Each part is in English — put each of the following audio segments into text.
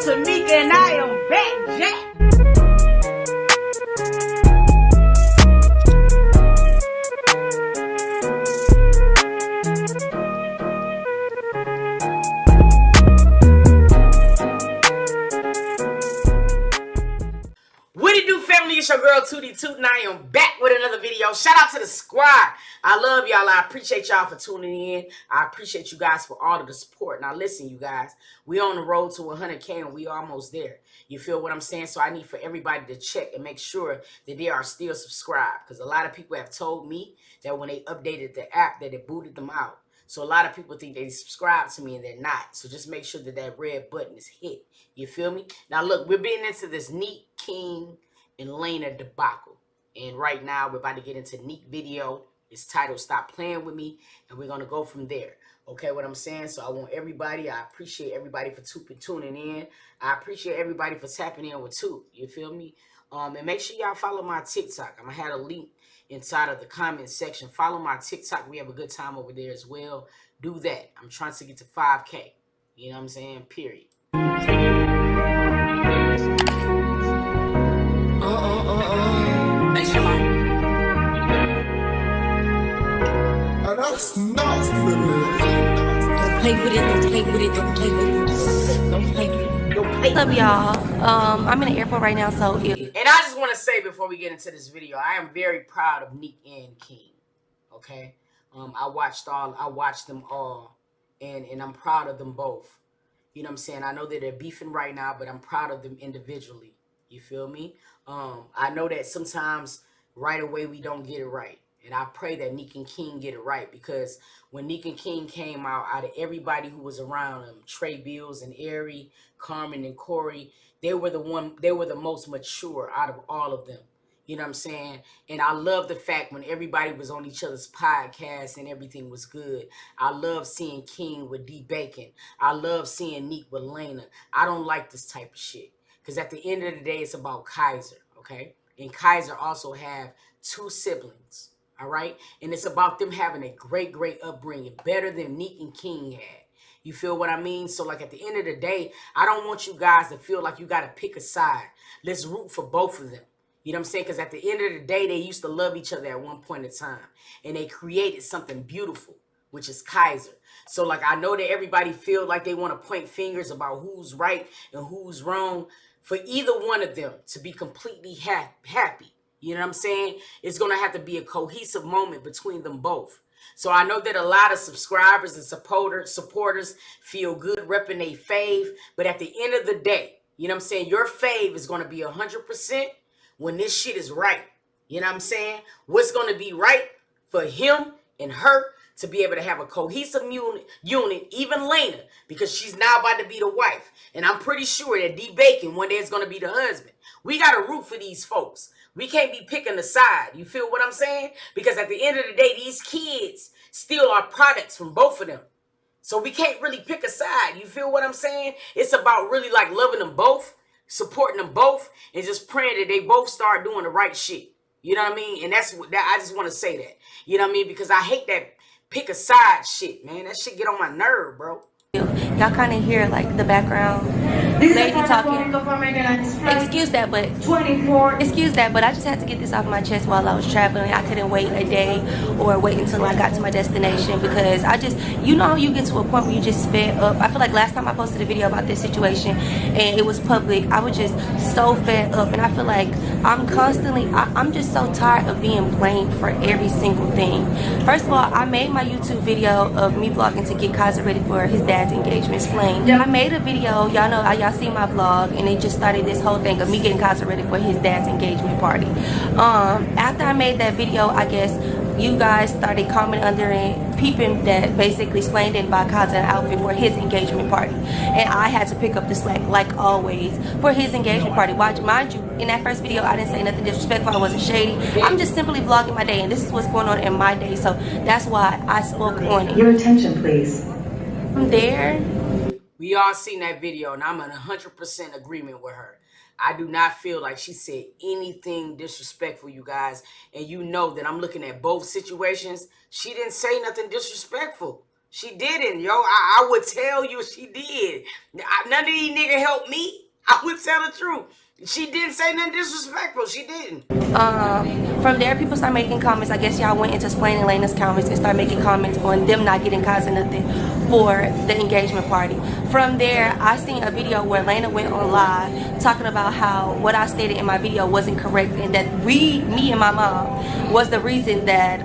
to Nique and I am back, Jack. What it do, family? It's your girl Tootie Toot, and I am back with another video. Shout out to the squad. I love y'all. I appreciate y'all for tuning in. I appreciate you guys for all of the support. Now listen, you guys, we on the road to 100K and we almost there. You feel what I'm saying? So I need for everybody to check and make sure that they are still subscribed, because a lot of people have told me that when they updated the app that it booted them out. So a lot of people think they subscribe to me and they're not. So just make sure that that red button is hit. You feel me? Now look, we're being into this Nique, King, and Laina debacle. And right now we're about to get into Nique video. It's titled Stop Playing With Me. And we're going to go from there. Okay, what I'm saying? So I want everybody, I appreciate everybody for tuning in. I appreciate everybody for tapping in with Toot. You feel me? And make sure y'all follow my TikTok. I'm going to have a link inside of the comment section. Follow my TikTok. We have a good time over there as well. Do that. I'm trying to get to 5K. You know what I'm saying? Period. That's not Don't play with it, don't play with it, don't play with it. Don't play with it. Don't play. What's up, y'all? I'm in the airport right now, so And I just want to say before we get into this video, I am very proud of Nique and King. Okay? I watched them all, and I'm proud of them both. You know what I'm saying? I know that they're beefing right now, but I'm proud of them individually. You feel me? I know that sometimes right away we don't get it right. And I pray that Nique and King get it right, because when Nique and King came out of everybody who was around them, Trey Bills and Ari, Carmen and Corey, they were the most mature out of all of them. You know what I'm saying? And I love the fact when everybody was on each other's podcasts and everything was good. I love seeing King with D Bacon. I love seeing Nique with Laina. I don't like this type of shit, because at the end of the day, it's about Kaiser, okay? And Kaiser also have 2 siblings. All right. And it's about them having a great upbringing, better than Nique and King had. You feel what I mean? So like at the end of the day, I don't want you guys to feel like you got to pick a side. Let's root for both of them. You know what I'm saying? Because at the end of the day, they used to love each other at one point in time. And they created something beautiful, which is Kaiser. So like I know that everybody feel like they want to point fingers about who's right and who's wrong. For either one of them to be completely happy. You know what I'm saying? It's going to have to be a cohesive moment between them both. So I know that a lot of subscribers and supporters feel good repping their fave. But at the end of the day, you know what I'm saying? Your fave is going to be 100% when this shit is right. You know what I'm saying? What's going to be right for him and her to be able to have a cohesive unit, even Laina, because she's now about to be the wife. And I'm pretty sure that D Bacon one day is going to be the husband. We got to root for these folks. We can't be picking a side. You feel what I'm saying? Because at the end of the day, these kids still are products from both of them. So we can't really pick a side. You feel what I'm saying? It's about really like loving them both, supporting them both, and just praying that they both start doing the right shit. You know what I mean? And that's what I just want to say that. You know what I mean? Because I hate that pick a side shit, man. That shit get on my nerve, bro. y'all kind of hear like the background lady talking. Excuse that, but I just had to get this off my chest while I was traveling. I couldn't wait a day or wait until I got to my destination, because I just, you know, you get to a point where you just fed up. I feel like last time I posted a video about this situation and it was public, I was just so fed up, and I feel like I'm constantly, I'm just so tired of being blamed for every single thing. First of all, I made my YouTube video of me vlogging to get Kaiser ready for his dad's engagement. Explain. I made a video, y'all know, y'all see my vlog, and it just started this whole thing of me getting Kaiser ready for his dad's engagement party. After I made that video, I guess you guys started commenting under it, peeping that basically explained and buy Kaiser an outfit for his engagement party, and I had to pick up the slack like always for his engagement party. Mind you, in that first video I didn't say nothing disrespectful, I wasn't shady. I'm just simply vlogging my day, and this is what's going on in my day, so that's why I spoke on it. Your attention, please. I'm there. We all seen that video, and I'm in 100% agreement with her. I do not feel like she said anything disrespectful, you guys. And you know that I'm looking at both situations. She didn't say nothing disrespectful. She didn't, yo. I would tell you she did. None of these niggas helped me. I would tell the truth. She didn't say nothing disrespectful. She didn't. From there, people start making comments. I guess y'all went into explaining Laina's comments and start making comments on them not getting cause of nothing for the engagement party. From there, I seen a video where Laina went on live talking about how what I stated in my video wasn't correct, and that me and my mom was the reason that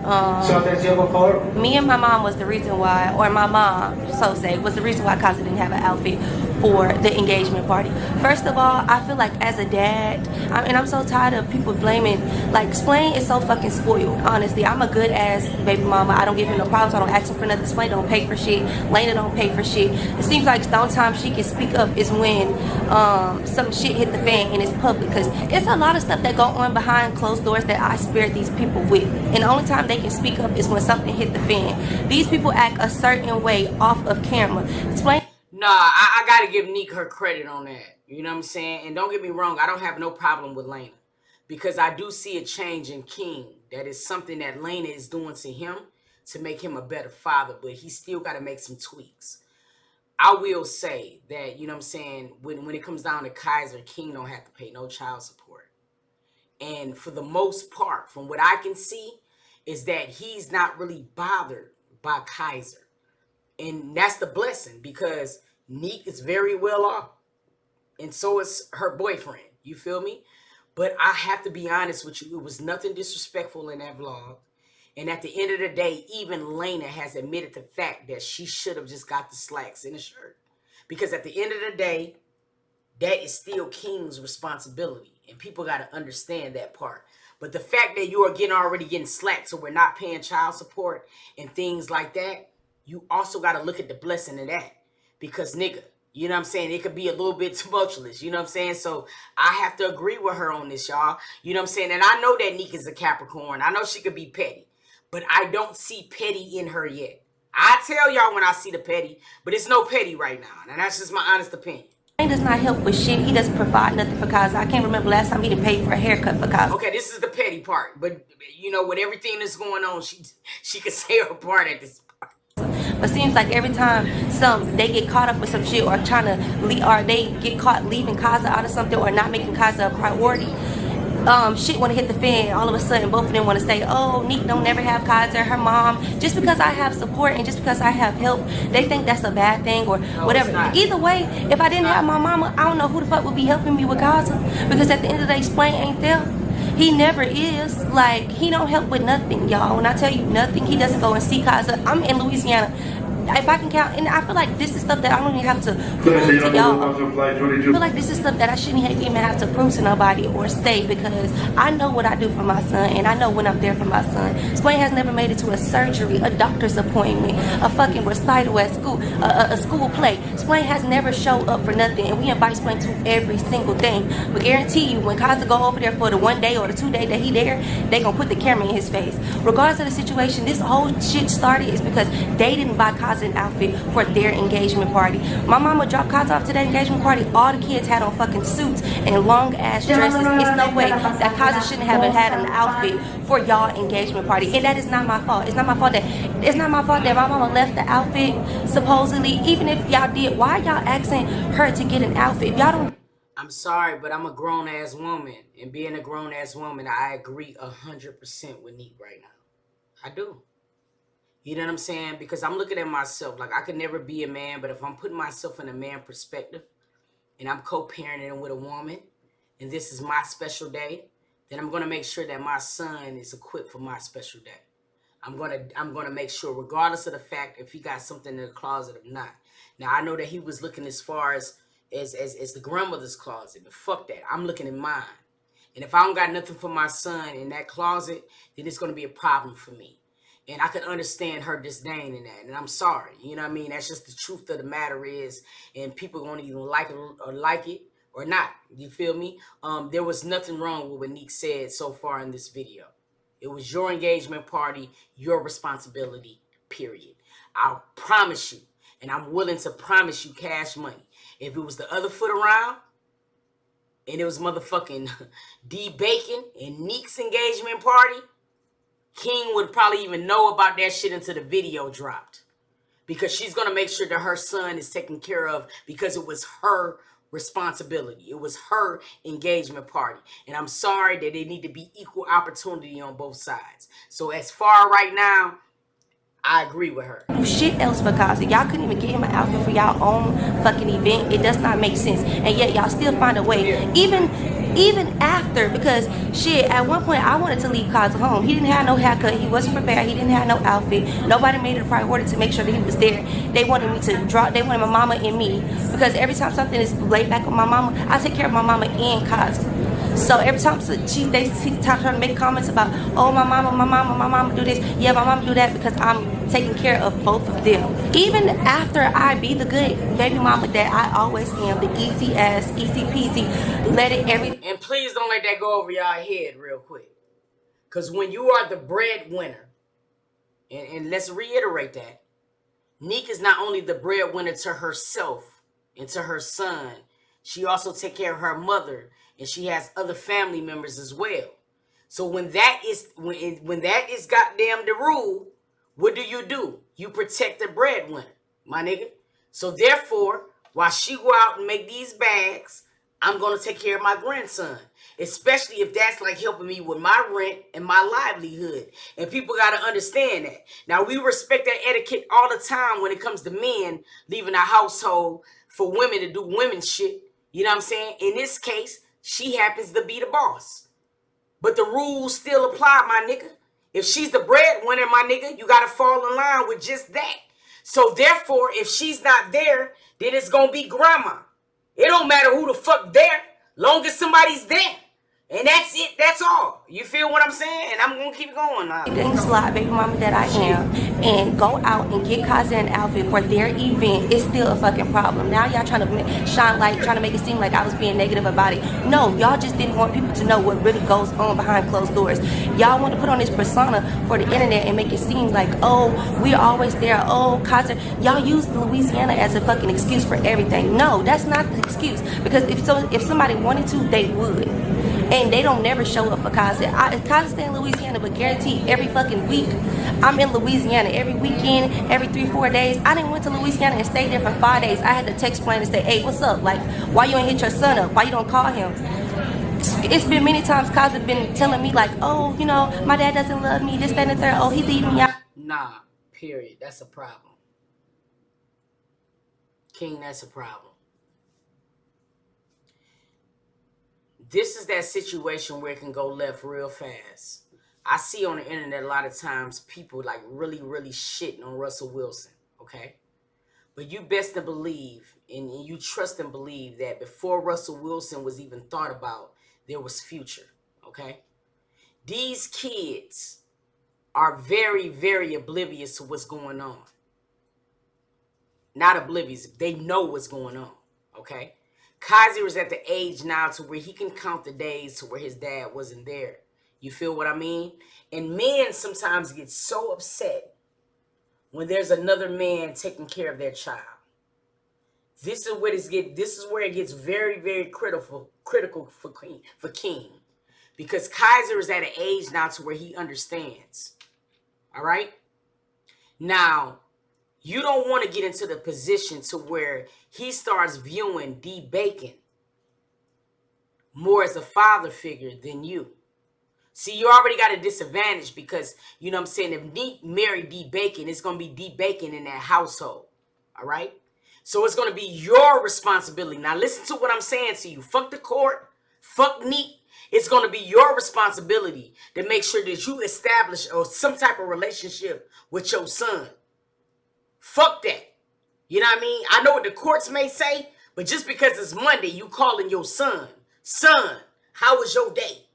me and my mom was the reason why, or my mom, so say, was the reason why Kaza didn't have an outfit for the engagement party. First of all, I feel like as a dad, and I'm so tired of people blaming, like Splain is so fucking spoiled, honestly. I'm a good ass baby mama. I don't give him no problems. I don't ask him for nothing. Splain don't pay for shit. Laina don't pay for shit. It seems like the only time she can speak up is when some shit hit the fan and it's public, because it's a lot of stuff that go on behind closed doors that I spared these people with, and the only time they can speak up is when something hit the fan. These people act a certain way off of camera. Splain. Nah, I gotta give Nique her credit on that. You know what I'm saying? And don't get me wrong, I don't have no problem with Laina, because I do see a change in King. That is something that Laina is doing to him to make him a better father, but he still got to make some tweaks. I will say that, you know what I'm saying, when it comes down to Kaiser, King don't have to pay no child support. And for the most part, from what I can see, is that he's not really bothered by Kaiser. And that's the blessing, because Nique is very well off, and so is her boyfriend. You feel me? But I have to be honest with you. It was nothing disrespectful in that vlog. And at the end of the day, even Laina has admitted the fact that she should have just got the slacks in the shirt. Because at the end of the day, that is still King's responsibility. And people got to understand that part. But the fact that you are already getting slack, so we're not paying child support and things like that, you also got to look at the blessing of that. Because, nigga, you know what I'm saying, it could be a little bit tumultuous. You know what I'm saying? So I have to agree with her on this, y'all. You know what I'm saying? And I know that Nique is a Capricorn. I know she could be petty. But I don't see petty in her yet. I tell y'all when I see the petty, but it's no petty right now. And that's just my honest opinion. He does not help with shit. He doesn't provide nothing for Kaza. I can't remember last time he didn't pay for a haircut for Kaza. Okay, this is the petty part. But, you know, with everything that's going on, she can say her part at this part. But seems like every time they get caught up with some shit, or trying to or they get caught leaving Kaza out of something, or not making Kaza a priority, shit want to hit the fan. All of a sudden, both of them want to say, oh, Nique don't never have Kaza, her mom. Just because I have support and just because I have help, they think that's a bad thing or whatever. Either way, if I didn't have my mama, I don't know who the fuck would be helping me with Kaza. Because at the end of the day, Splain ain't there. He never is. Like, he don't help with nothing, y'all. When I tell you nothing, he doesn't go and see Kaza. I'm in Louisiana. If I can count, and I feel like this is stuff that I don't even have to prove to y'all. I feel like this is stuff that I shouldn't even have to prove to nobody or say, because I know what I do for my son, and I know when I'm there for my son. Splain has never made it to a surgery, a doctor's appointment, a fucking recital at school, a school play. Splain has never showed up for nothing, and we invite Splain to every single thing. But guarantee you, when Kaza go over there for the 1 day or the 2 day that he there, they gonna put the camera in his face. Regardless of the situation, this whole shit started is because they didn't buy Kaza an outfit for their engagement party. My mama dropped Kaza off to that engagement party. All the kids had on fucking suits and long ass dresses. It's no way that Kaza shouldn't have had an outfit for y'all engagement party. And that is not my fault. It's not my fault that my mama left the outfit supposedly. Even if y'all did, why y'all asking her to get an outfit? If y'all don't. I'm sorry, but I'm a grown ass woman, and being a grown ass woman, I agree 100% with Nique right now. I do. You know what I'm saying? Because I'm looking at myself. Like, I could never be a man, but if I'm putting myself in a man perspective and I'm co-parenting with a woman and this is my special day, then I'm going to make sure that my son is equipped for my special day. I'm going to make sure, regardless of the fact if he got something in the closet or not. Now, I know that he was looking as far as the grandmother's closet, but fuck that. I'm looking at mine. And if I don't got nothing for my son in that closet, then it's going to be a problem for me. And I could understand her disdain in that. And I'm sorry. You know what I mean? That's just the truth of the matter is. And people going to either like it or not. You feel me? There was nothing wrong with what Nique said so far in this video. It was your engagement party, your responsibility, period. I'll promise you. And I'm willing to promise you cash money. If it was the other foot around, and it was motherfucking D Bacon and Nique's engagement party, King would probably even know about that shit until the video dropped. because she's going to make sure that her son is taken care of because it was her responsibility. It was her engagement party. And I'm sorry that they need to be equal opportunity on both sides. So as far right now, I agree with her. Shit else for Cosby. Y'all couldn't even get him an outfit for y'all own fucking event. It does not make sense. And yet y'all still find a way. Even after, because shit, at one point I wanted to leave Cosby home. He didn't have no haircut. He wasn't prepared. He didn't have no outfit. Nobody made it a priority to make sure that he was there. They wanted me to draw. They wanted my mama and me, because every time something is laid back on my mama, I take care of my mama and Cosby. So every time they trying to make comments about, oh, my mama do this. Yeah, my mama do that, because I'm taking care of both of them. Even after I be the good baby mama that I always am, the easy ass, easy peasy, let it every. And please don't let that go over y'all head real quick. Because when you are the breadwinner, and let's reiterate that, Nique is not only the breadwinner to herself and to her son, she also take care of her mother, and she has other family members as well. So when that is goddamn the rule, what do? You protect the breadwinner, my nigga. So therefore, while she go out and make these bags, I'm gonna take care of my grandson, especially if that's like helping me with my rent and my livelihood. And people gotta understand that. Now, we respect that etiquette all the time when it comes to men leaving a household for women to do women shit. You know what I'm saying? In this case, she happens to be the boss. But the rules still apply, my nigga. If she's the breadwinner, my nigga, you gotta fall in line with just that. So therefore, if she's not there, then it's gonna be grandma. It don't matter who the fuck there, long as somebody's there. And that's it, that's all. You feel what I'm saying? And I'm gonna keep going now. Didn't slide baby mama that I am and go out and get Kazi an outfit for their event, it's still a fucking problem. Now y'all trying to shine light, trying to make it seem like I was being negative about it. No, y'all just didn't want people to know what really goes on behind closed doors. Y'all want to put on this persona for the internet and make it seem like, oh, we're always there, oh, Kazi. Y'all use Louisiana as a fucking excuse for everything. No, that's not the excuse, because if somebody wanted to, they would. And they don't never show up for Kazi. Kazi stay in Louisiana, but guaranteed every fucking week I'm in Louisiana. Every weekend, every 3-4 days. I didn't went to Louisiana and stayed there for 5 days. I had to text plan and say, hey, what's up? Like, why you ain't hit your son up? Why you don't call him? It's been many times Kazi been telling me like, oh, you know, my dad doesn't love me, this, that, and the third. Oh, he leaving me out. Nah, period. That's a problem. King, that's a problem. This is that situation where it can go left real fast. I see on the internet a lot of times people like really shitting on Russell Wilson, okay? But you best to believe, and you trust and believe that before Russell Wilson was even thought about, there was Future, okay? These kids are very oblivious to what's going on. Not oblivious, they know what's going on, okay? Kazi was at the age now to where he can count the days to where his dad wasn't there. You feel what I mean? And men sometimes get so upset when there's another man taking care of their child. This is where it gets very critical for King. Because Kaiser is at an age now to where he understands. All right? Now, you don't want to get into the position to where he starts viewing D. Bacon more as a father figure than you. See, you already got a disadvantage because, you know what I'm saying, if Nique married D. Bacon, it's going to be D. Bacon in that household. All right? So it's going to be your responsibility. Now, listen to what I'm saying to you. Fuck the court. Fuck Nique. It's going to be your responsibility to make sure that you establish some type of relationship with your son. Fuck that. You know what I mean? I know what the courts may say, but just because it's Monday, you calling your son, how was your day?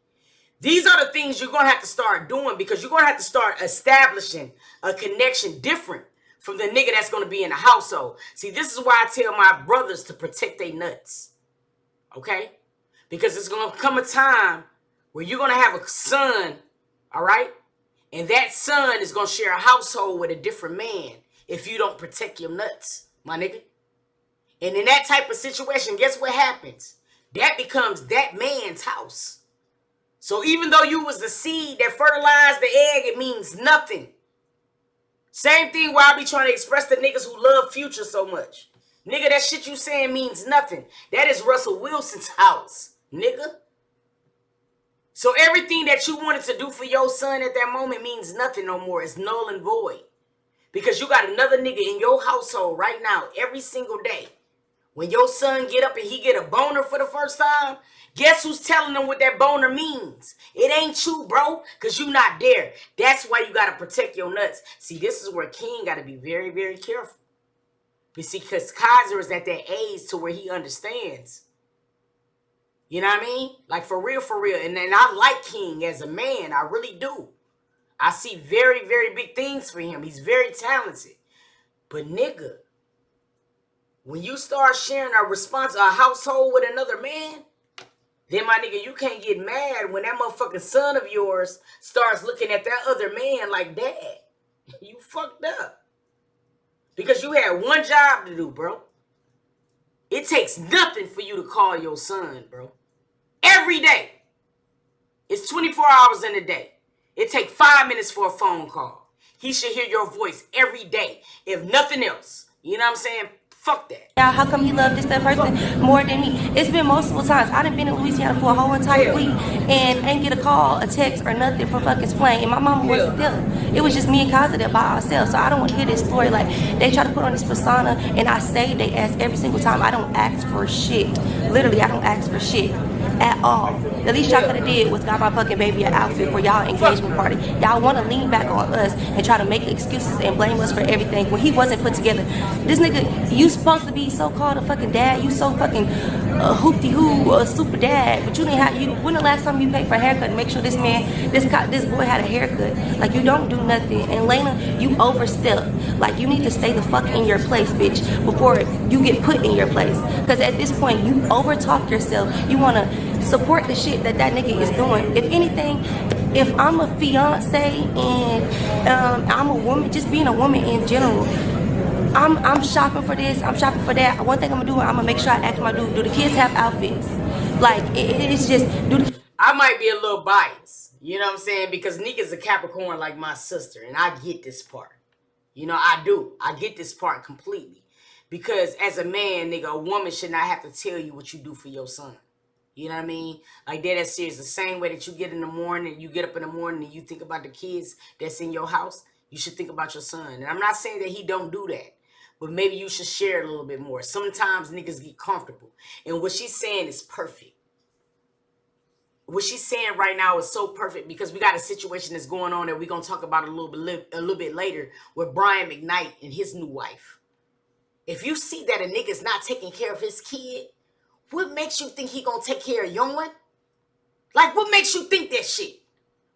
These are the things you're going to have to start doing, because you're going to have to start establishing a connection different from the nigga that's going to be in the household. See, this is why I tell my brothers to protect their nuts. Okay? Because it's going to come a time where you're going to have a son, all right? And that son is going to share a household with a different man. If you don't protect your nuts, my nigga. And in that type of situation, guess what happens? That becomes that man's house. So even though you was the seed that fertilized the egg, it means nothing. Same thing why I be trying to express the niggas who love Future so much. Nigga, that shit you saying means nothing. That is Russell Wilson's house, nigga. So everything that you wanted to do for your son at that moment means nothing no more. It's null and void. Because you got another nigga in your household right now every single day. When your son get up and he get a boner for the first time, guess who's telling them what that boner means? It ain't you, bro, because you not there. That's why you got to protect your nuts. See, this is where King got to be very, very careful. You see, because Kaiser is at that age to where he understands. You know what I mean? Like, for real, for real. And then I like King as a man. I really do. I see very, very big things for him. He's very talented. But, nigga, when you start sharing a household with another man, then, my nigga, you can't get mad when that motherfucking son of yours starts looking at that other man like, Dad, you fucked up. Because you had one job to do, bro. It takes nothing for you to call your son, bro. Every day. It's 24 hours in a day. It takes 5 minutes for a phone call. He should hear your voice every day. If nothing else. You know what I'm saying? Fuck that. Yeah, how come he loved this that person more than me? It's been multiple times. I done been in Louisiana for a whole entire week and ain't get a call, a text, or nothing from fucking Splain. And my mama wasn't there. It was just me and Kaza there by ourselves. So I don't want to hear this story. Like, they try to put on this persona, and I say they ask every single time. I don't ask for shit. Literally, I don't ask for shit at all. The least y'all could have did was got my fucking baby an outfit for y'all engagement party. Y'all want to lean back on us and try to make excuses and blame us for everything when he wasn't put together. This nigga, you supposed to be so-called a fucking dad. You so fucking hoopty-hoo, a super dad. But you didn't have, when the last time you paid for a haircut and make sure this man, this boy had a haircut? Like, you don't do nothing. And Laina, you overstep. Like, you need to stay the fuck in your place, bitch, before you get put in your place. Because at this point, you overtalk yourself. You want to support the shit that nigga is doing. If anything, if I'm a fiance and I'm a woman, just being a woman in general, I'm shopping for this, I'm shopping for that. One thing I'm gonna do, I'm gonna make sure I ask my dude, do the kids have outfits? Like, it's just, I might be a little biased, you know what I'm saying? Because Nique is a Capricorn like my sister, and I get this part. You know, I do. I get this part completely. Because as a man, nigga, a woman should not have to tell you what you do for your son. You know what I mean? Like, that's serious. The same way that you get in the morning, you get up in the morning and you think about the kids that's in your house, you should think about your son. And I'm not saying that he don't do that, but maybe you should share it a little bit more. Sometimes niggas get comfortable. And what she's saying is perfect. What she's saying right now is so perfect because we got a situation that's going on that we're going to talk about a little bit later with Brian McKnight and his new wife. If you see that a nigga's not taking care of his kid, what makes you think he gonna take care of your one? Like, what makes you think that shit?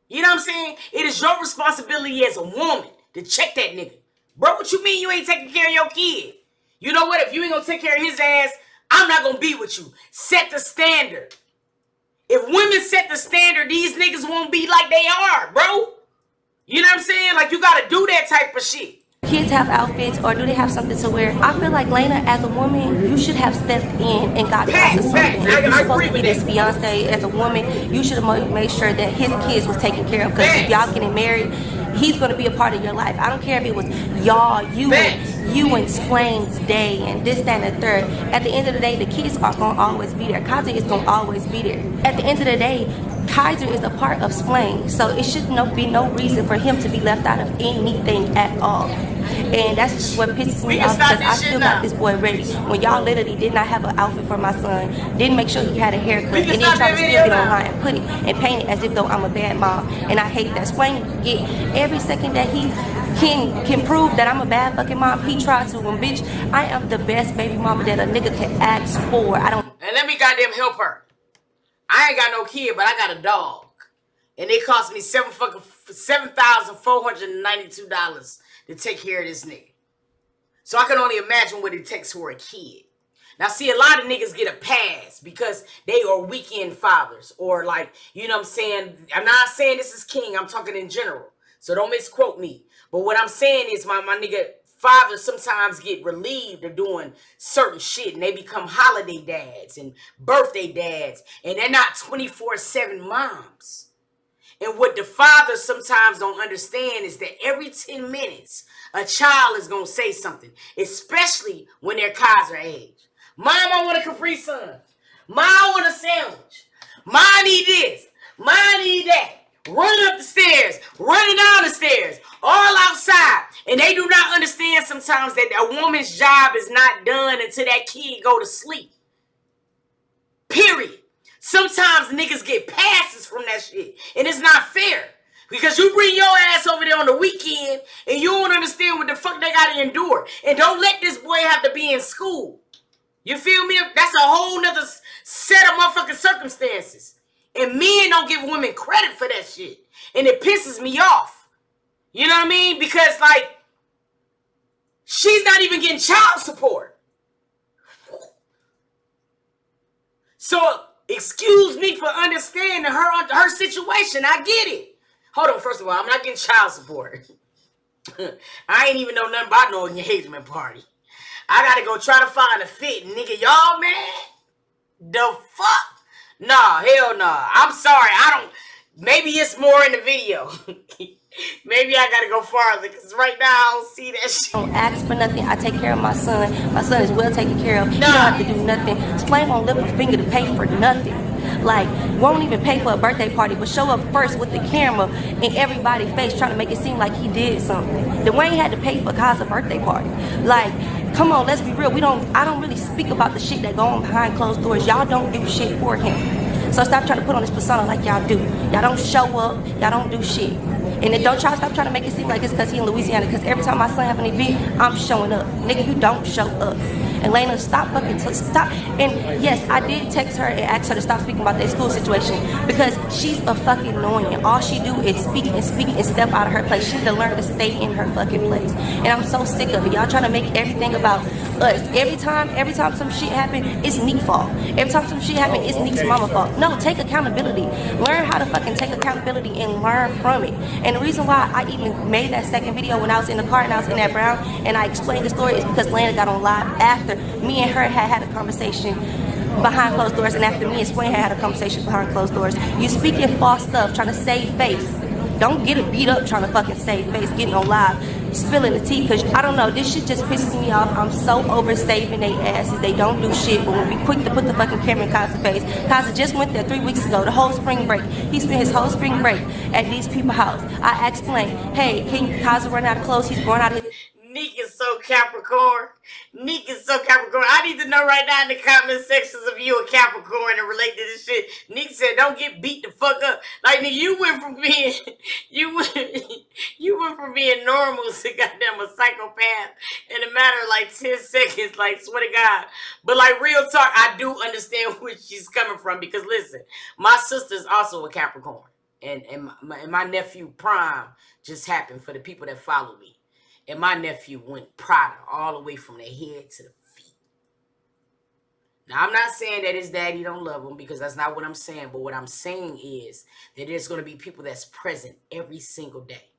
You know what I'm saying? It is your responsibility as a woman to check that nigga. Bro, what you mean you ain't taking care of your kid? You know what? If you ain't gonna take care of his ass, I'm not gonna be with you. Set the standard. If women set the standard, these niggas won't be like they are, bro. You know what I'm saying? Like, you gotta do that type of shit. Kids have outfits, or do they have something to wear? I feel like, Laina, as a woman, you should have stepped in and got past something. If you're supposed to be this fiance as a woman, you should have made sure that his kids was taken care of. Because if y'all getting married, he's going to be a part of your life. I don't care if it was y'all, you and Splain's day and this, that, and the third. At the end of the day, the kids are going to always be there. Kaiser is going to always be there. At the end of the day, Kaiser is a part of Splain, so it should be no reason for him to be left out of anything at all. And that's just what pisses me off, because I still got this boy ready. When y'all literally did not have an outfit for my son, didn't make sure he had a haircut, and then try to still get online and put it and paint it as if though I'm a bad mom. And I hate that. Splain get every second that he can prove that I'm a bad fucking mom, he tries to. And bitch, I am the best baby mama that a nigga can ask for. I don't. And let me goddamn help her. I ain't got no kid, but I got a dog. And it cost me $7,492 to take care of this nigga. So I can only imagine what it takes for a kid. Now, see, a lot of niggas get a pass because they are weekend fathers. Or like, you know what I'm saying? I'm not saying this is King. I'm talking in general. So don't misquote me. But what I'm saying is my nigga fathers sometimes get relieved of doing certain shit, and they become holiday dads and birthday dads, and they're not 24/7 moms. And what the fathers sometimes don't understand is that every 10 minutes, a child is going to say something, especially when they're Kaiser age. Mom, I want a Capri Sun. Mom, I want a sandwich. Mom, I need this. Mom, I need that. Running up the stairs, running down the stairs, all outside. And they do not understand sometimes that a woman's job is not done until that kid go to sleep. Period. Sometimes niggas get passes from that shit. And it's not fair. Because you bring your ass over there on the weekend and you don't understand what the fuck they gotta endure. And don't let this boy have to be in school. You feel me? That's a whole nother set of motherfucking circumstances. And men don't give women credit for that shit. And it pisses me off. You know what I mean? Because, like, she's not even getting child support. So, excuse me for understanding her situation. I get it. Hold on, first of all, I'm not getting child support. I ain't even know nothing about no engagement party. I gotta go try to find a fit, nigga. Y'all, man? The fuck? Nah, hell nah. I'm sorry. Maybe it's more in the video. Maybe I gotta go farther, because right now I don't see that shit. I don't ask for nothing. I take care of my son. My son is well taken care of. He don't have to do nothing. Splain won't lift a finger to pay for nothing. Like, won't even pay for a birthday party, but show up first with the camera in everybody's face trying to make it seem like he did something. Dwayne had to pay for Kai's birthday party. Like, come on, let's be real. I don't really speak about the shit that go on behind closed doors. Y'all don't do shit for him. So stop trying to put on this persona like y'all do. Y'all don't show up. Y'all don't do shit. And then don't stop trying to make it seem like it's because he in Louisiana. Because every time my son have an event, I'm showing up. Nigga, you don't show up. And Laina, stop. And yes, I did text her and ask her to stop speaking about their school situation. Because she's a fucking annoying. All she do is speak and step out of her place. She need to learn to stay in her fucking place. And I'm so sick of it. Y'all trying to make everything about us. Every time some shit happen, it's Nique's fault. Every time some shit happen, it's Nique's mama's fault. No, take accountability. Learn how to fucking take accountability and learn from it. And the reason why I even made that second video when I was in the car and I was in that brown and I explained the story is because Laina got on live after me and her had a conversation behind closed doors, and after me and Swain had a conversation behind closed doors. You speaking false stuff, trying to save face. Don't get it beat up trying to fucking save face, getting on live, spilling the tea, because I don't know, this shit just pisses me off. I'm so over saving they asses. They don't do shit, but when we quick to put the fucking camera in Kai's face. Kai's just went there 3 weeks ago, the whole spring break. He spent his whole spring break at these people's house. I explained, hey, can Kai's run out of clothes? He's going out of his... Nique is so Capricorn. Nique is so Capricorn. I need to know right now in the comment sections if you a Capricorn and relate to this shit. Nique said, don't get beat the fuck up. Like, nigga, you went from being normal to goddamn a psychopath in a matter of like 10 seconds. Like, swear to God. But like, real talk, I do understand where she's coming from, because listen, my sister's also a Capricorn, and my nephew Prime just happened, for the people that follow me. And my nephew went Prada all the way from the head to the feet. Now, I'm not saying that his daddy don't love him, because that's not what I'm saying. But what I'm saying is that there's going to be people that's present every single day.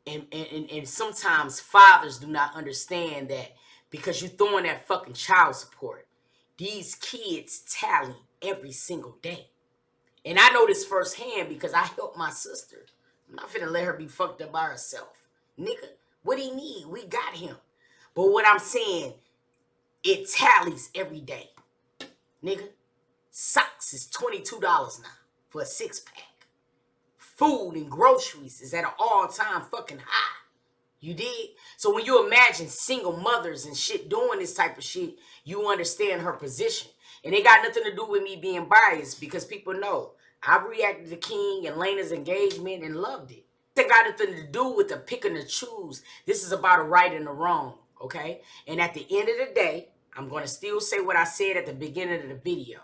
And sometimes fathers do not understand that because you're throwing that fucking child support, these kids tally every single day. And I know this firsthand because I helped my sister. I'm not finna let her be fucked up by herself. Nigga. What he need, we got him. But what I'm saying, it tallies every day. Nigga, socks is $22 now for a 6-pack. Food and groceries is at an all-time fucking high. You dig? So when you imagine single mothers and shit doing this type of shit, you understand her position. And it got nothing to do with me being biased, because people know I reacted to King and Laina's engagement and loved it. It got nothing to do with the pick and the choose. This is about a right and a wrong, okay? And at the end of the day, I'm going to still say what I said at the beginning of the video.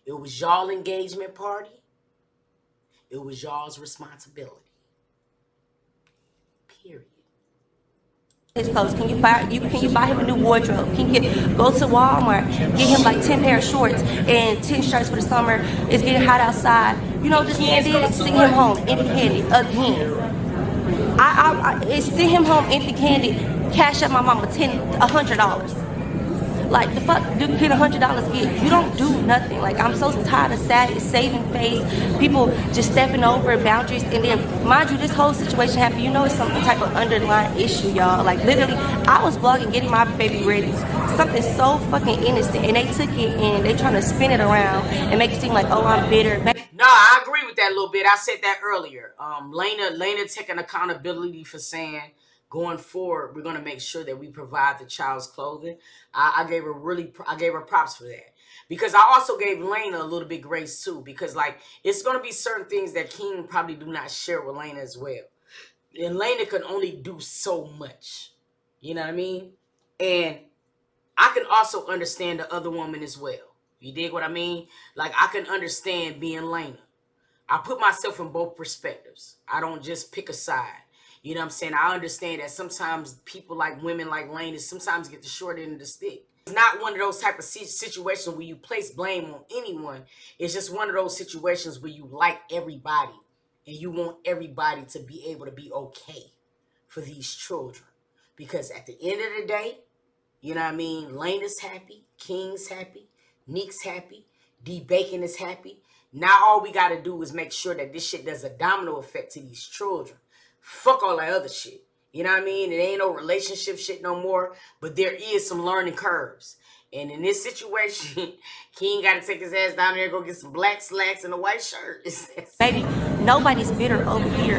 It was y'all engagement party. It was y'all's responsibility. Period. His clothes. Can you buy him a new wardrobe? Can you go to Walmart, get him like 10 pair of shorts and 10 shirts for the summer? It's getting hot outside. You know what this man did? Send him home empty-handed again. It's send him home empty-handed. Cash up my mama $100. Like, the fuck do get $100 get? You don't do nothing. Like, I'm so tired of saving face, people just stepping over boundaries. And then, mind you, this whole situation happened. You know it's some type of underlying issue, y'all. Like, literally, I was vlogging getting my baby ready. Something so fucking innocent. And they took it and they trying to spin it around and make it seem like, oh, I'm bitter. No, I agree with that a little bit. I said that earlier. Laina taking accountability for saying, going forward, we're gonna make sure that we provide the child's clothing. I gave her props for that, because I also gave Laina a little bit grace too, because like it's gonna be certain things that King probably do not share with Laina as well, and Laina can only do so much. You know what I mean? And I can also understand the other woman as well. You dig what I mean? Like, I can understand being Laina. I put myself in both perspectives. I don't just pick a side. You know what I'm saying? I understand that sometimes people like women like Laina sometimes get the short end of the stick. It's not one of those type of situations where you place blame on anyone. It's just one of those situations where you like everybody and you want everybody to be able to be okay for these children. Because at the end of the day, you know what I mean? Laina's happy, King's happy, Nique's happy, D Bacon is happy. Now all we got to do is make sure that this shit does a domino effect to these children. Fuck all that other shit. You know what I mean? It ain't no relationship shit no more, but there is some learning curves. And in this situation, King got to take his ass down there and go get some black slacks and a white shirt. Baby, nobody's bitter over here.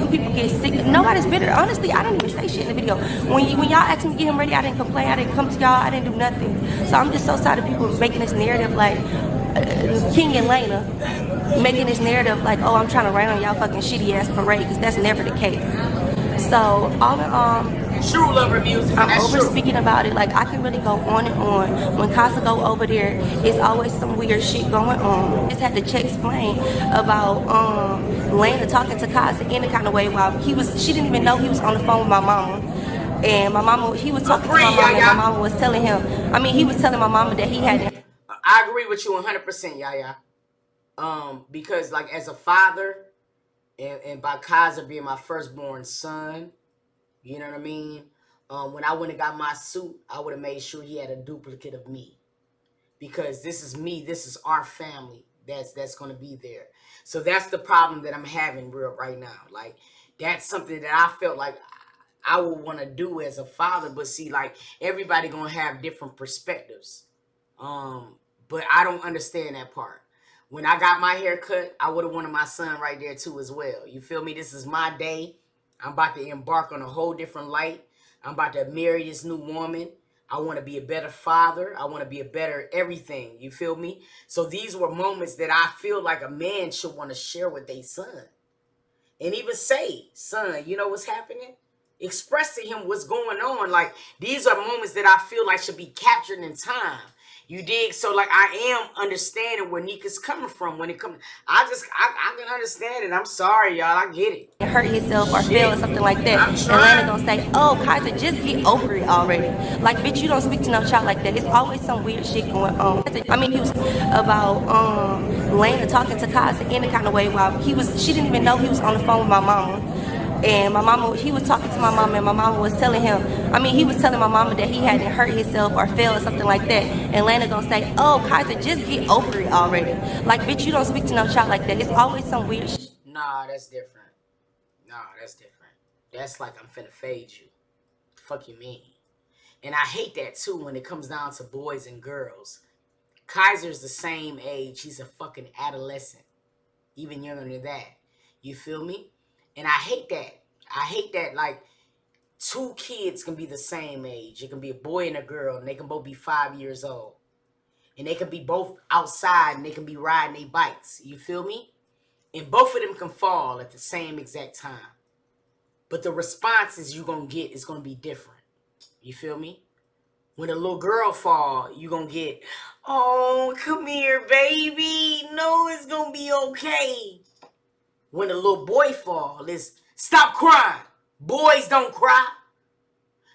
People get sick. Nobody's bitter. Honestly, I didn't even say shit in the video. When y'all asked me to get him ready, I didn't complain. I didn't come to y'all. I didn't do nothing. So I'm just so tired of people making this narrative like King and Laina making this narrative like, oh, I'm trying to rain on y'all fucking shitty ass parade, because that's never the case. So all in all, true love reviews. I'm over speaking about it. Like, I can really go on and on. When Casa go over there, it's always some weird shit going on. Just had to explain about Laina talking to Casa in a kind of way while she didn't even know he was on the phone with my mom. And my mama, he was talking to my mama, and my mama was telling him, he was telling my mama that he had. I agree with you 100%, Yaya. Because like as a father, and by Casa being my firstborn son, you know what I mean? When I went and got my suit, I would have made sure he had a duplicate of me. Because this is me, this is our family that's going to be there. So that's the problem that I'm having right now. Like, that's something that I felt like I would want to do as a father. But see, like, everybody going to have different perspectives. But I don't understand that part. When I got my hair cut, I would have wanted my son right there too as well. You feel me? This is my day. I'm about to embark on a whole different light. I'm about to marry this new woman. I want to be a better father. I want to be a better everything. You feel me? So these were moments that I feel like a man should want to share with their son. And even say, son, you know what's happening? Express to him what's going on. Like, these are moments that I feel like should be captured in time. You dig? So, like, I am understanding where Nique is coming from when it comes. I can understand it. I'm sorry, y'all. I get it. Hurt himself or fail or something like that. And Laina gonna say, oh, Kaiser, just get over it already. Like, bitch, you don't speak to no child like that. It's always some weird shit going on. He was about Laina talking to Kaiser in a kind of way while she didn't even know he was on the phone with my mama. And my mama, he was talking to my mama, and my mama was telling him, he was telling my mama that he hadn't hurt himself or fell or something like that. And Laina gonna say, oh, Kaiser, just get over it already. Like, bitch, you don't speak to no child like that. It's always some weird shit. Nah, that's different. Nah, that's different. That's like, I'm finna fade you. Fuck you mean? And I hate that too when it comes down to boys and girls. Kaiser's the same age. He's a fucking adolescent. Even younger than that. You feel me? And I hate that. I hate that, like, two kids can be the same age. It can be a boy and a girl, and they can both be 5 years old. And they can be both outside, and they can be riding their bikes. You feel me? And both of them can fall at the same exact time. But the responses you're going to get is going to be different. You feel me? When a little girl fall, you're going to get, oh, come here, baby. No, it's going to be okay. When a little boy fall, it's stop crying. Boys don't cry.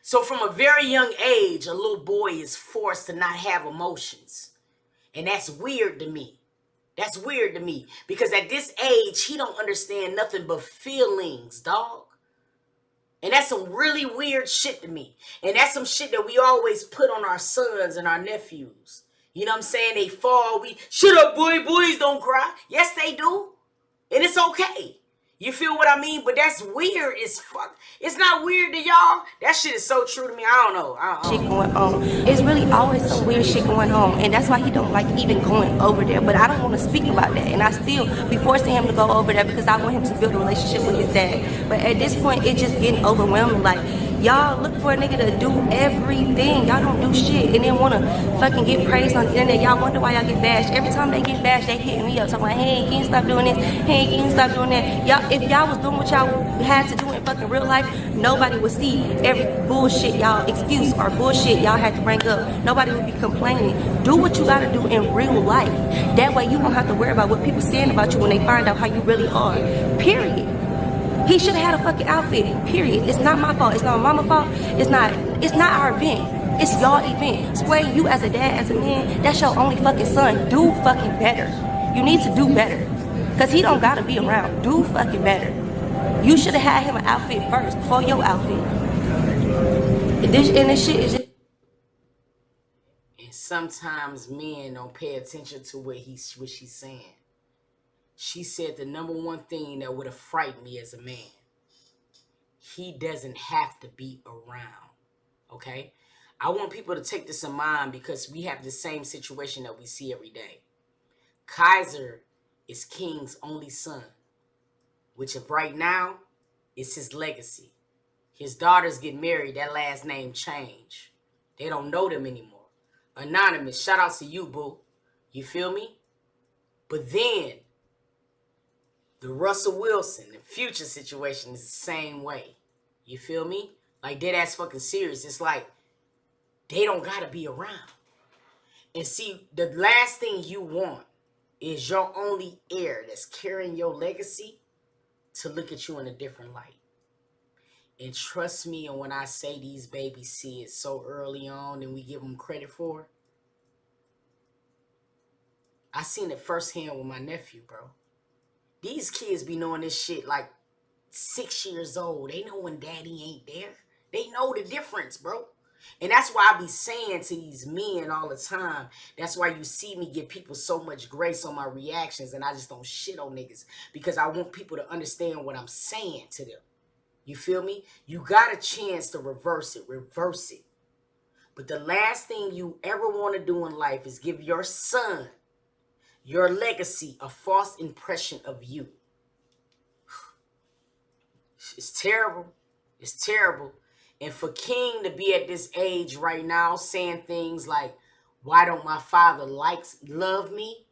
So from a very young age, a little boy is forced to not have emotions. And that's weird to me. That's weird to me. Because at this age, he don't understand nothing but feelings, dog. And that's some really weird shit to me. And that's some shit that we always put on our sons and our nephews. You know what I'm saying? They fall. We shut up, boy. Boys don't cry. Yes, they do. And it's okay. You feel what I mean? But that's weird as fuck. It's not weird to y'all. That shit is so true to me. I don't know. Shit going on. It's really always some weird shit going on, and that's why he don't like even going over there. But I don't want to speak about that, and I still be forcing him to go over there because I want him to build a relationship with his dad. But at this point, it's just getting overwhelming. Like, y'all look for a nigga to do everything. Y'all don't do shit, and then want to fucking get praised on the internet. Y'all wonder why y'all get bashed. Every time they get bashed, they hit me up talking like, hey, can you stop doing this? Hey, can you stop doing that? Y'all, if y'all was doing what y'all had to do in fucking real life, nobody would see every bullshit y'all excuse or bullshit y'all had to bring up. Nobody would be complaining. Do what you gotta do in real life. That way you won't have to worry about what people saying about you when they find out how you really are. Period. He should have had a fucking outfit. Period. It's not my fault. It's not mama's fault. It's not our event. It's y'all event. Sway, you as a dad, as a man, that's your only fucking son. Do fucking better. You need to do better. Cause he don't gotta be around. Do fucking better. You should have had him an outfit first before your outfit. And this shit is just... And sometimes men don't pay attention to what she's saying. She said the number one thing that would have frightened me as a man. He doesn't have to be around. Okay? I want people to take this in mind because we have the same situation that we see every day. Kaiser is King's only son, which if right now is his legacy. His daughters get married, that last name change. They don't know them anymore. Anonymous, shout out to you, boo. You feel me? But then the Russell Wilson and Future situation is the same way. You feel me? Like, dead ass fucking serious. It's like, they don't gotta be around. And see, the last thing you want is your only heir that's carrying your legacy to look at you in a different light. And trust me, and when I say these babies see it so early on and we give them credit for it, I seen it firsthand with my nephew, bro. These kids be knowing this shit like 6 years old. They know when daddy ain't there. They know the difference, bro. And that's why I be saying to these men all the time, that's why you see me give people so much grace on my reactions and I just don't shit on niggas because I want people to understand what I'm saying to them. You feel me? You got a chance to reverse it. Reverse it. But the last thing you ever want to do in life is give your son, your legacy, a false impression of you. It's terrible. It's terrible. And for King to be at this age right now saying things like, why don't my father love me?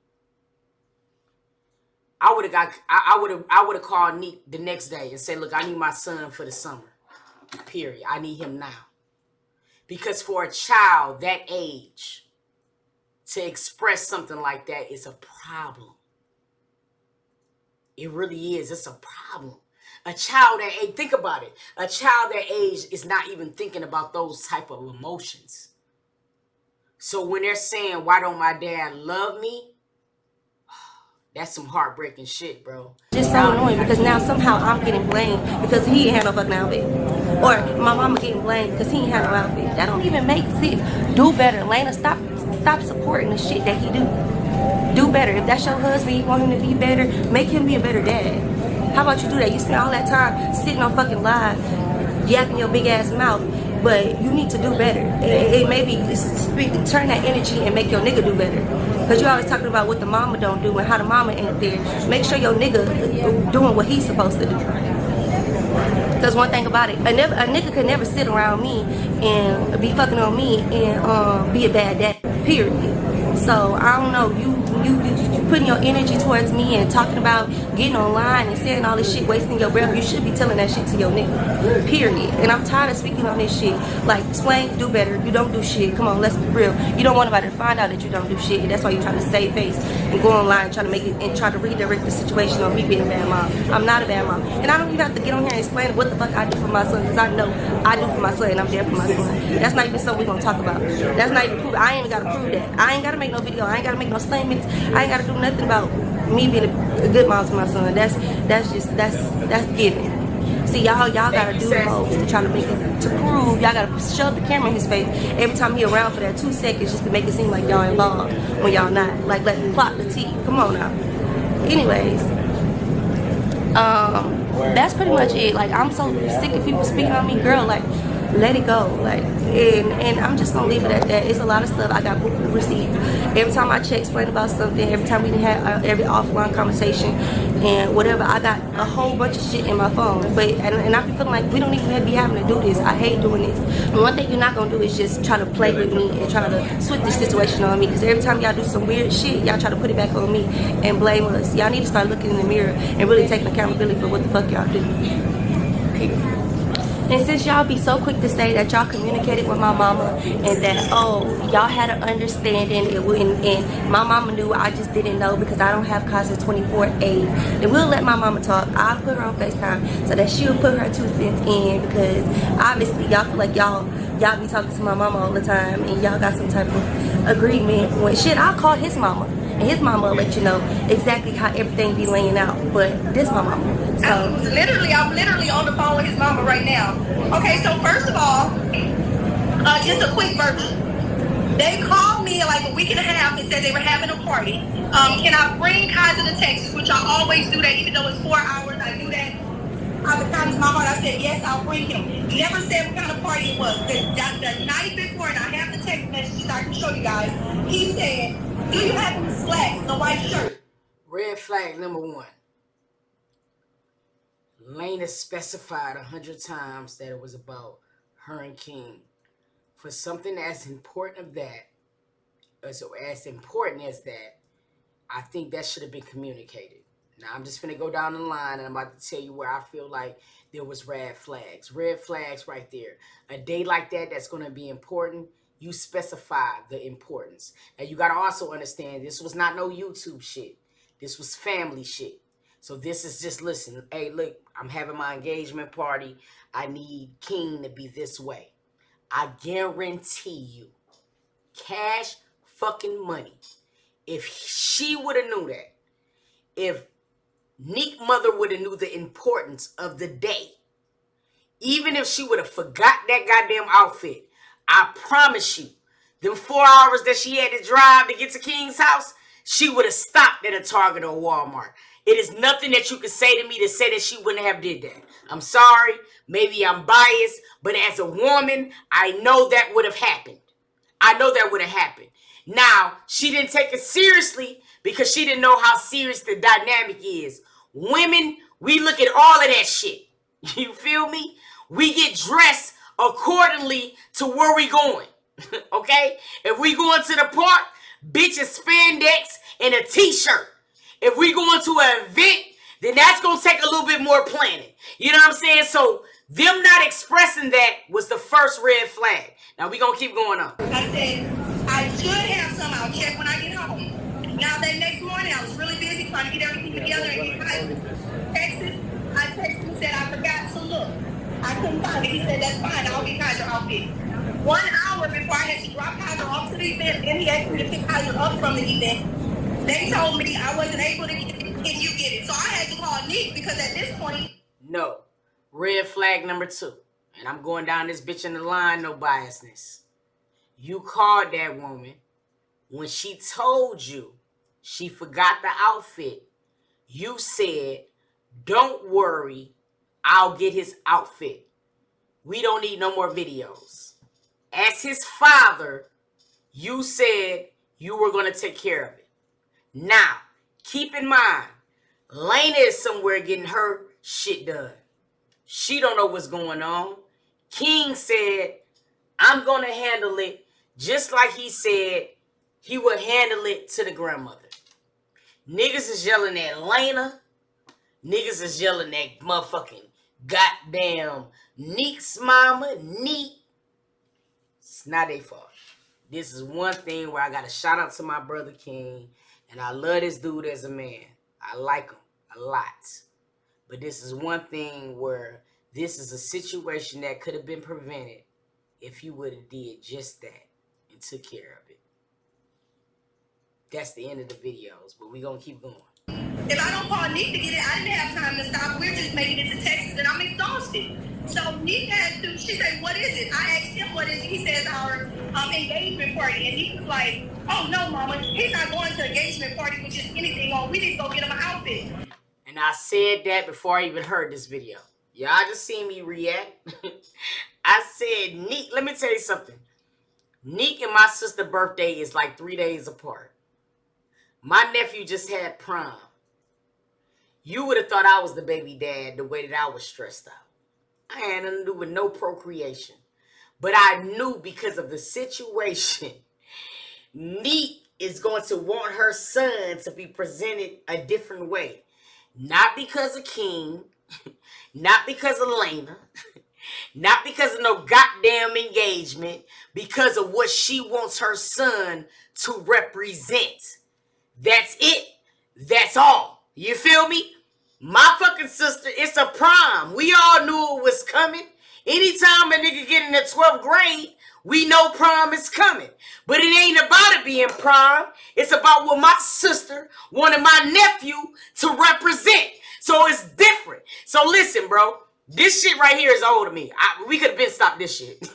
I would have called Nique the next day and said, look, I need my son for the summer. Period. I need him now. Because for a child that age to express something like that is a problem. It really is. It's a problem. A child that age, think about it. A child that age is not even thinking about those type of emotions. So when they're saying, why don't my dad love me? That's some heartbreaking shit, bro. Just so annoying because now somehow I'm getting blamed because he ain't had no fucking outfit. Or my mama getting blamed because he ain't had no outfit. That don't even make sense. Do better. Laina, stop supporting the shit that he do. Do better. If that's your husband, you want him to be better, make him be a better dad. How about you do that? You spend all that time sitting on fucking live, yapping your big ass mouth, but you need to do better. It maybe turn that energy and make your nigga do better. Because you always talking about what the mama don't do and how the mama ain't there. Make sure your nigga doing what he's supposed to do. Because one thing about it, a nigga could never sit around me and be fucking on me and be a bad dad, period. So I don't know, you putting your energy towards me and talking about getting online and saying all this shit, wasting your breath. You should be telling that shit to your nigga, period. And I'm tired of speaking on this shit. Like, explain, do better. You don't do shit. Come on, let's be real. You don't want nobody to find out that you don't do shit. And that's why you're trying to save face and go online and try to make it and try to redirect the situation on me being a bad mom. I'm not a bad mom. And I don't even have to get on here and explain what the fuck I do for my son, because I know I do for my son and I'm there for my son. That's not even something we're gonna talk about. That's not even proof. I ain't even gotta prove that. I ain't gotta make no video. I ain't gotta make no statements. I ain't gotta do nothing about me being a good mom to my son. That's given. See, y'all gotta do the most to try to make it, to prove, y'all gotta shove the camera in his face every time he around for that 2 seconds just to make it seem like y'all involved when y'all not. Like, let plot the tea. Come on now. Anyways, that's pretty much it. Like, I'm so sick of people speaking on me, girl. Like, let it go. Like, and I'm just gonna leave it at that. It's a lot of stuff. I got booked receipts every time I check, explain about something. Every time we had every offline conversation and whatever, I got a whole bunch of shit in my phone. But and I be feeling like we don't even be having to do this. I hate doing this. And one thing you're not gonna do is just try to play with me and try to switch this situation on me. Because every time y'all do some weird shit, y'all try to put it back on me and blame us. Y'all need to start looking in the mirror and really taking accountability for what the fuck y'all do. And since y'all be so quick to say that y'all communicated with my mama and that, oh, y'all had an understanding and my mama knew, I just didn't know because I don't have Casa 24/8, then we'll let my mama talk. I'll put her on FaceTime so that she'll put her 2 cents in, because obviously y'all feel like y'all be talking to my mama all the time and y'all got some type of agreement. When shit, I'll call his mama. And his mama will let you know exactly how everything be laying out. But this my mama. So I'm literally on the phone with his mama right now. Okay, so first of all, just a quick version. They called me like a week and a half and said they were having a party. Can I bring Kaiser to Texas? Which I always do that, even though it's 4 hours. I do that. I was kind of my heart. I said yes, I'll bring him. He never said what kind of party it was. The night before, and I have the text messages I can show you guys. He said, "Do you have any slacks, the white shirt?" Red flag number 1. Laina specified 100 times that it was about her and King. For something as important as that, I think that should have been communicated. Now, I'm just finna go down the line, and I'm about to tell you where I feel like there was red flags. Red flags right there. A day like that that's going to be important, you specify the importance. Now, you got to also understand, this was not no YouTube shit. This was family shit. So this is just, listen, hey, look, I'm having my engagement party. I need King to be this way. I guarantee you, cash fucking money, if she would have knew that, if Nique mother would have knew the importance of the day, even if she would have forgot that goddamn outfit, I promise you, them 4 hours that she had to drive to get to King's house, she would have stopped at a Target or Walmart. It is nothing that you could say to me to say that she wouldn't have did that. I'm sorry, maybe I'm biased, but as a woman, I know that would have happened. I know that would have happened. Now, she didn't take it seriously because she didn't know how serious the dynamic is. Women, we look at all of that shit. You feel me? We get dressed accordingly to where we going. Okay? If we going to the park, bitches spandex and a t-shirt. If we going to an event, then that's going to take a little bit more planning. You know what I'm saying? So them not expressing that was the first red flag. Now we going to keep going on. I said, I should have some. I'll check when I get home. Now, that next morning, I was really busy trying to get everything together and get my Texas. I texted him and said, I forgot to look. I couldn't find it. He said, that's fine. I'll get Kaiser outfit. 1 hour before I had to drop Kaiser off to the event, and he asked me to pick Kaiser up from the event, they told me I wasn't able to get it. Can you get it? So I had to call Nique because at this point... No. Red flag number 2. And I'm going down this bitch in the line, no biasness. You called that woman when she told you she forgot the outfit. You said, don't worry, I'll get his outfit. We don't need no more videos. As his father, you said you were going to take care of it. Now, keep in mind, Laina is somewhere getting her shit done. She don't know what's going on. King said, I'm going to handle it just like he said he would handle it to the grandmother. Niggas is yelling at Laina. Niggas is yelling at motherfucking goddamn Nique's mama, Nique. It's not their fault. This is one thing where I got to shout out to my brother King. And I love this dude as a man. I like him a lot. But this is one thing where this is a situation that could have been prevented if you would have did just that and took care of it. That's the end of the videos, but we're going to keep going. If I don't call Nique to get it, I didn't have time to stop. We're just making it to Texas, and I'm exhausted. So Nique had to, she said, what is it? I asked him what is it. He says our engagement party. And he was like, oh, no, Mama. He's not going to engagement party with just anything on. We need to go get him an outfit. And I said that before I even heard this video. Y'all just seen me react. I said, Nique, let me tell you something. Nique and my sister's birthday is like 3 days apart. My nephew just had prom. You would have thought I was the baby dad the way that I was stressed out. I had nothing to do with no procreation. But I knew because of the situation, Nique is going to want her son to be presented a different way. Not because of King, not because of Laina, not because of no goddamn engagement, because of what she wants her son to represent. That's it. That's all. You feel me? My fucking sister, it's a prom. We all knew it was coming. Anytime a nigga get in the 12th grade, we know prom is coming. But it ain't about it being prom. It's about what my sister wanted my nephew to represent. So it's different. So listen, bro. This shit right here is old to me. We could have been stopped this shit.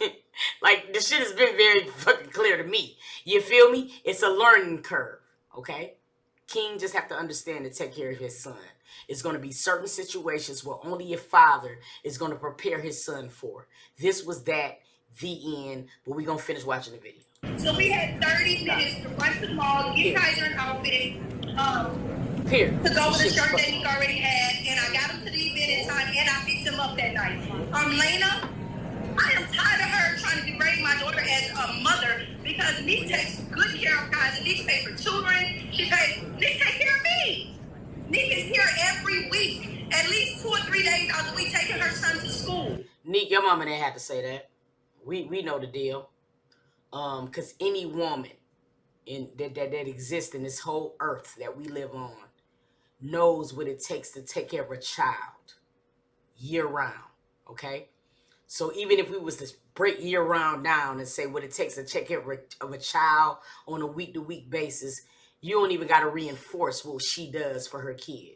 Like, this shit has been very fucking clear to me. You feel me? It's a learning curve, okay? King just have to understand to take care of his son. It's going to be certain situations where only your father is going to prepare his son for. This was that, the end, but we're going to finish watching the video. So we had 30 minutes to run to the mall, get Kaiser an outfit, to go with the shirt that he already had, and I got him to the event in time, and I picked him up that night. Laina, I am tired of her trying to degrade my daughter as a mother because Nique takes good care of Kaiser. Nique pays for tutoring. Nique takes care of me. Nique is here every week, at least 2 or 3 days out of the week, taking her son to school. Nique, your mama didn't have to say that. We know the deal. Because any woman that exists in this whole earth that we live on knows what it takes to take care of a child year round, okay? So even if we was to break year round down and say what it takes to take care of a child on a week-to-week basis, you don't even got to reinforce what she does for her kid.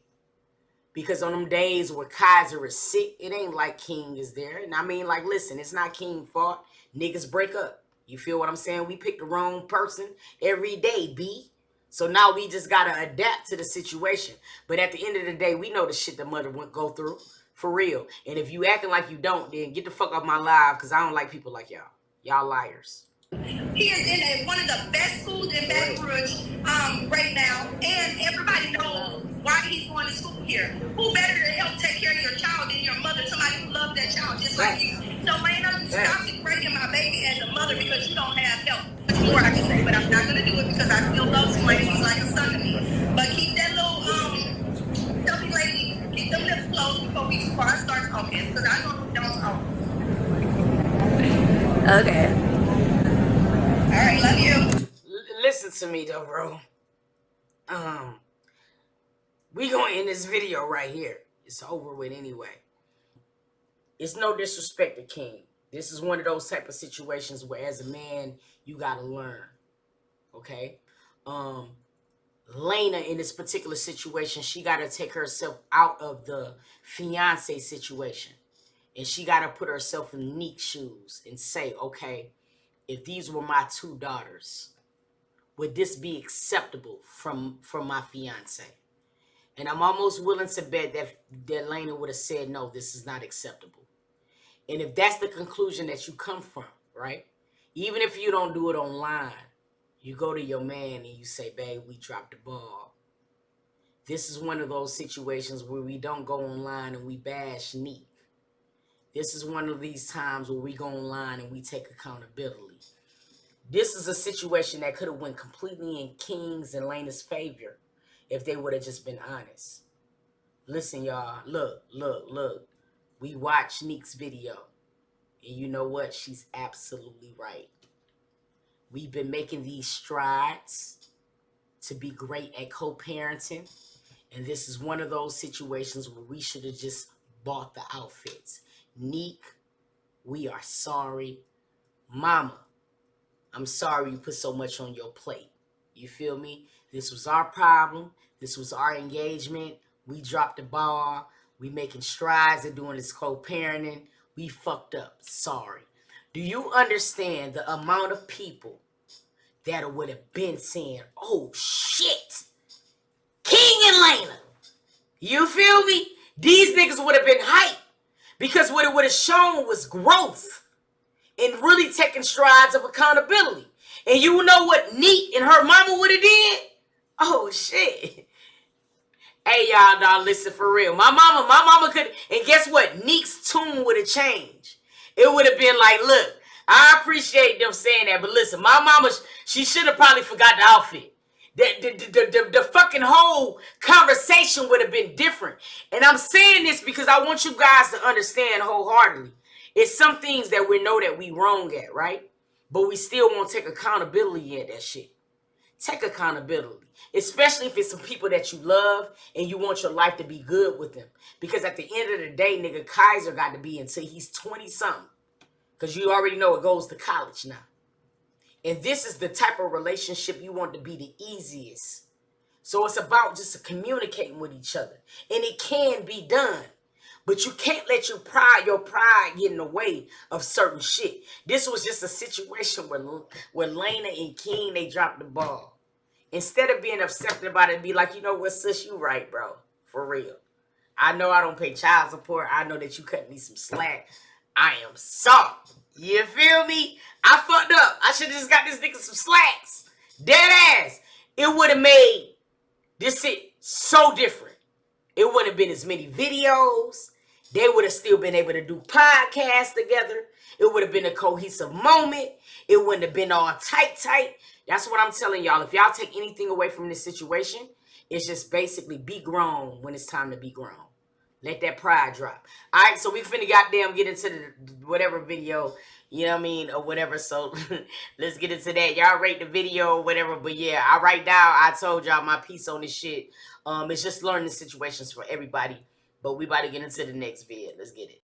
Because on them days where Kaiser is sick, it ain't like King is there. And I mean, like, listen, it's not King's fault. Niggas break up. You feel what I'm saying? We pick the wrong person every day, B. So now we just got to adapt to the situation. But at the end of the day, we know the shit the mother won't go through. For real. And if you acting like you don't, then get the fuck off my live because I don't like people like y'all. Y'all liars. He is in one of the best schools in Baton Rouge right now. And everybody knows why he's going to school here. Who better to help take care of your child than your mother? Somebody who loves that child just like you. So, Laina, stop degrading my baby as a mother because you don't have help. There's more I can say, but I'm not going to do it because I still love him. He's like a son to me. But keep that little chubby lady, keep them lips closed before I start talking because I don't talk. Okay. All right, love you. Listen to me though, bro. We gonna end this video right here. It's over with anyway. It's no disrespect to King. This is one of those type of situations where as a man, you gotta learn. Okay? Laina in this particular situation, she gotta take herself out of the fiance situation. And she gotta put herself in Nique's shoes and say, okay, if these were my 2 daughters, would this be acceptable from my fiance? And I'm almost willing to bet that Laina would have said, no, this is not acceptable. And if that's the conclusion that you come from, right? Even if you don't do it online, you go to your man and you say, babe, we dropped the ball. This is one of those situations where we don't go online and we bash Nique. This is one of these times where we go online and we take accountability. This is a situation that could have went completely in King's and Laina's favor if they would have just been honest. Listen, y'all. Look. We watched Nique's video. And you know what? She's absolutely right. We've been making these strides to be great at co-parenting. And this is one of those situations where we should have just bought the outfits. Nique, we are sorry. Mama, I'm sorry you put so much on your plate. You feel me? This was our problem. This was our engagement. We dropped the ball. We making strides in doing this co-parenting. We fucked up. Sorry. Do you understand the amount of people that would have been saying, oh shit, King and Laina? You feel me? These niggas would have been hyped because what it would have shown was growth and really taking strides of accountability. And you know what Nique and her mama would have did? Oh shit. Hey y'all, dog, listen for real. My mama could, and guess what? Nique's tune would have changed. It would have been like, look, I appreciate them saying that, but listen, my mama, she should have probably forgot the outfit. The fucking whole conversation would have been different. And I'm saying this because I want you guys to understand wholeheartedly. It's some things that we know that we wrong at, right? But we still won't take accountability at that shit. Take accountability. Especially if it's some people that you love and you want your life to be good with them. Because at the end of the day, nigga, Kaiser got to be until he's 20-something. Because you already know it goes to college now. And this is the type of relationship you want to be the easiest. So it's about just communicating with each other. And it can be done. But you can't let your pride get in the way of certain shit. This was just a situation where Laina and King, they dropped the ball. Instead of being upset about it, be like, you know what, sis, you right, bro. For real. I know I don't pay child support. I know that you cut me some slack. I am sorry. You feel me? I fucked up. I should have just got this nigga some slacks. Dead ass. It would have made this shit so different. It wouldn't have been as many videos. They would have still been able to do podcasts together. It would have been a cohesive moment. It wouldn't have been all tight. That's what I'm telling y'all. If y'all take anything away from this situation, it's just basically be grown when it's time to be grown. Let that pride drop. All right, so we finna goddamn get into the whatever video, you know what I mean, or whatever. So let's get into that. Y'all rate the video or whatever. But yeah, right now I told y'all my piece on this shit. It's just learning situations for everybody. But we about to get into the next vid. Let's get it.